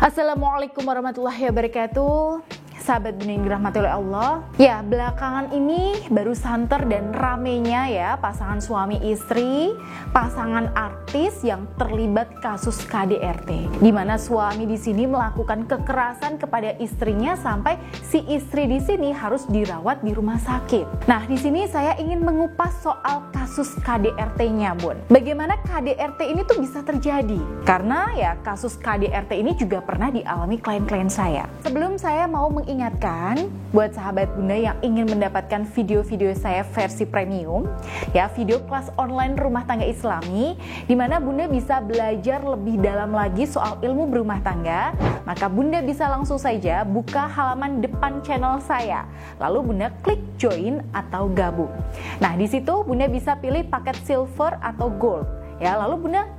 Assalamualaikum warahmatullahi wabarakatuh. Sahabat Bunda yang dirahmati oleh Allah. Ya, belakangan ini baru santer dan ramenya ya pasangan suami istri, pasangan artis yang terlibat kasus KDRT. Di mana suami di sini melakukan kekerasan kepada istrinya sampai si istri di sini harus dirawat di rumah sakit. Nah, di sini saya ingin mengupas soal kasus KDRT-nya, Bun. Bagaimana KDRT ini tuh bisa terjadi? Karena ya kasus KDRT ini juga pernah dialami klien-klien saya. Sebelum saya mau ingatkan buat sahabat Bunda yang ingin mendapatkan video-video saya versi premium, ya video kelas online rumah tangga Islami, di mana Bunda bisa belajar lebih dalam lagi soal ilmu berumah tangga, maka Bunda bisa langsung saja buka halaman depan channel saya, lalu Bunda klik join atau gabung. Nah di situ Bunda bisa pilih paket silver atau gold, ya lalu Bunda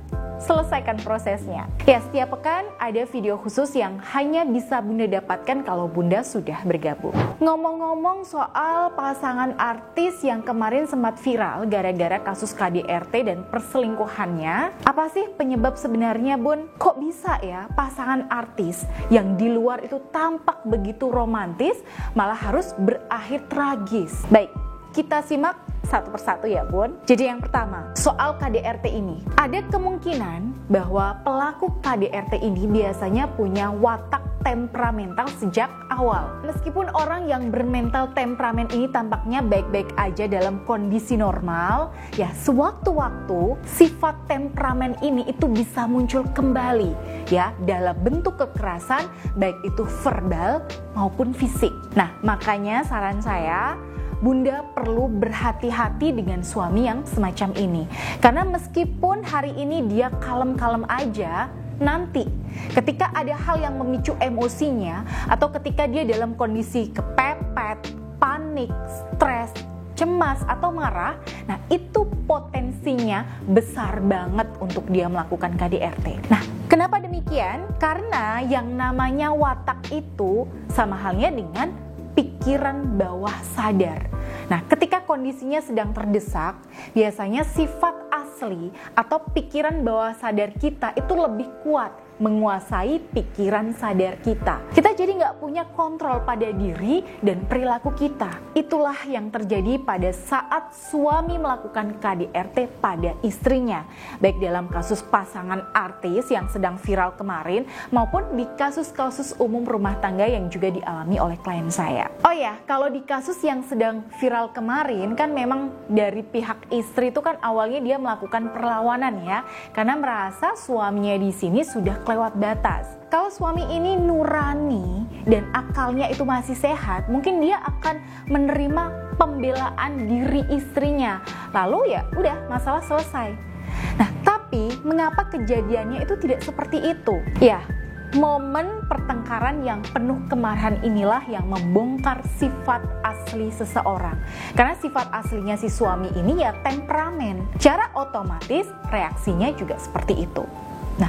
selesaikan prosesnya. Ya, setiap pekan ada video khusus yang hanya bisa Bunda dapatkan kalau Bunda sudah bergabung. Ngomong-ngomong soal pasangan artis yang kemarin sempat viral gara-gara kasus KDRT dan perselingkuhannya, apa sih penyebab sebenarnya, Bun? Kok bisa ya pasangan artis yang di luar itu tampak begitu romantis malah harus berakhir tragis? Baik, kita simak satu persatu ya, Bun. Jadi yang pertama, soal KDRT ini. Ada kemungkinan bahwa pelaku KDRT ini biasanya punya watak temperamental sejak awal. Meskipun orang yang bermental temperamen ini tampaknya baik-baik aja dalam kondisi normal, ya sewaktu-waktu sifat temperamen ini itu bisa muncul kembali ya dalam bentuk kekerasan, baik itu verbal maupun fisik. Nah, makanya saran saya, Bunda perlu berhati-hati dengan suami yang semacam ini. Karena meskipun hari ini dia kalem-kalem aja, nanti ketika ada hal yang memicu emosinya atau ketika dia dalam kondisi kepepet, panik, stres, cemas atau marah, nah itu potensinya besar banget untuk dia melakukan KDRT. Nah, kenapa demikian? Karena yang namanya watak itu sama halnya dengan pikiran bawah sadar. Nah, ketika kondisinya sedang terdesak, biasanya sifat asli atau pikiran bawah sadar kita itu lebih kuat menguasai pikiran sadar kita. Kita jadi nggak punya kontrol pada diri dan perilaku kita. Itulah yang terjadi pada saat suami melakukan KDRT pada istrinya, baik dalam kasus pasangan artis yang sedang viral kemarin maupun di kasus-kasus umum rumah tangga yang juga dialami oleh klien saya. Oh ya, kalau di kasus yang sedang viral kemarin kan memang dari pihak istri itu kan awalnya dia melakukan perlawanan ya, karena merasa suaminya di sini sudah lewat batas. Kalau suami ini nurani dan akalnya itu masih sehat, mungkin dia akan menerima pembelaan diri istrinya. Lalu ya udah, masalah selesai. Nah, tapi mengapa kejadiannya itu tidak seperti itu? Ya, momen pertengkaran yang penuh kemarahan inilah yang membongkar sifat asli seseorang. Karena sifat aslinya si suami ini ya temperamen. Secara otomatis reaksinya juga seperti itu. Nah,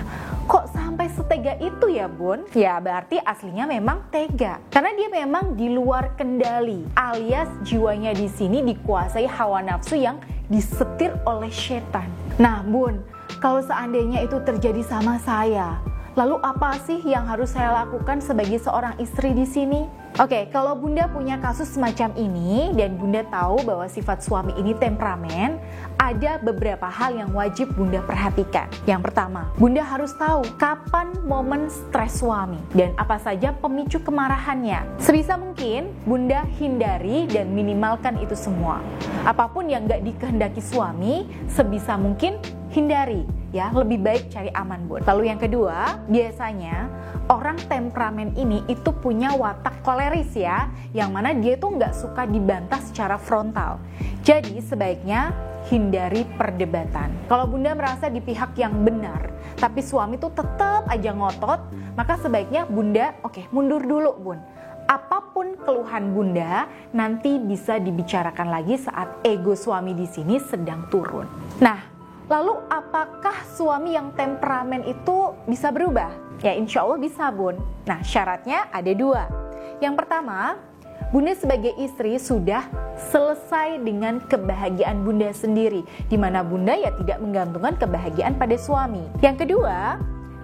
kok sampai setega itu ya, Bun? Ya, berarti aslinya memang tega. Karena dia memang di luar kendali, alias jiwanya di sini dikuasai hawa nafsu yang disetir oleh setan. Nah, Bun, kalau seandainya itu terjadi sama saya, lalu apa sih yang harus saya lakukan sebagai seorang istri di sini? Oke, kalau Bunda punya kasus semacam ini dan Bunda tahu bahwa sifat suami ini temperamen, ada beberapa hal yang wajib Bunda perhatikan. Yang pertama, Bunda harus tahu kapan momen stres suami dan apa saja pemicu kemarahannya. Sebisa mungkin Bunda hindari dan minimalkan itu semua. Apapun yang gak dikehendaki suami, sebisa mungkin hindari. Ya, lebih baik cari aman, Bun. Lalu yang kedua, biasanya orang temperamen ini itu punya watak koleris ya, yang mana dia tuh nggak suka dibantah secara frontal. Jadi sebaiknya hindari perdebatan. Kalau Bunda merasa di pihak yang benar, tapi suami tuh tetap aja ngotot, maka sebaiknya Bunda, mundur dulu, Bun. Apapun keluhan Bunda nanti bisa dibicarakan lagi saat ego suami di sini sedang turun. Nah, lalu apakah suami yang temperamen itu bisa berubah? Ya insya Allah bisa, Bun. Nah, syaratnya ada dua. Yang pertama, Bunda sebagai istri sudah selesai dengan kebahagiaan Bunda sendiri, di mana Bunda ya tidak menggantungkan kebahagiaan pada suami. Yang kedua,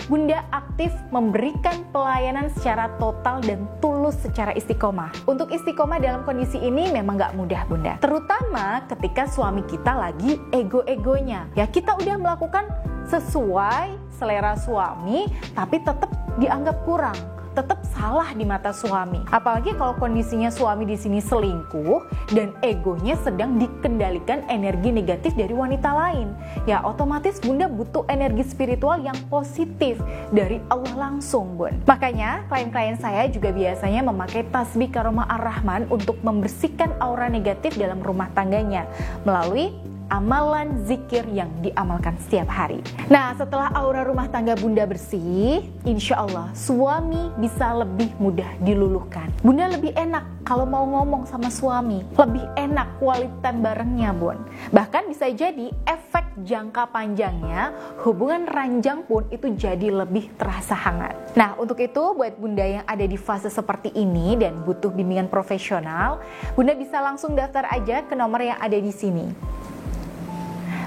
Bunda aktif memberikan pelayanan secara total dan tulus secara istiqomah. Untuk istiqomah dalam kondisi ini memang gak mudah Bunda, terutama ketika suami kita lagi ego-egonya. Ya, kita udah melakukan sesuai selera suami tapi tetap dianggap kurang, tetap salah di mata suami. Apalagi kalau kondisinya suami di sini selingkuh dan egonya sedang dikendalikan energi negatif dari wanita lain. Ya, otomatis Bunda butuh energi spiritual yang positif dari Allah langsung, Bun. Makanya klien-klien saya juga biasanya memakai tasbih Karomah Ar-Rahman untuk membersihkan aura negatif dalam rumah tangganya melalui amalan zikir yang diamalkan setiap hari. Nah, setelah aura rumah tangga Bunda bersih, insya Allah suami bisa lebih mudah diluluhkan. Bunda lebih enak kalau mau ngomong sama suami, lebih enak quality barengnya, Bun. Bahkan bisa jadi efek jangka panjangnya, hubungan ranjang pun itu jadi lebih terasa hangat. Nah, untuk itu buat Bunda yang ada di fase seperti ini dan butuh bimbingan profesional, Bunda bisa langsung daftar aja ke nomor yang ada di sini.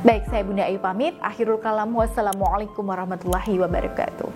Baik, saya Bunda Ayu pamit. Akhirul kalam, wassalamualaikum warahmatullahi wabarakatuh.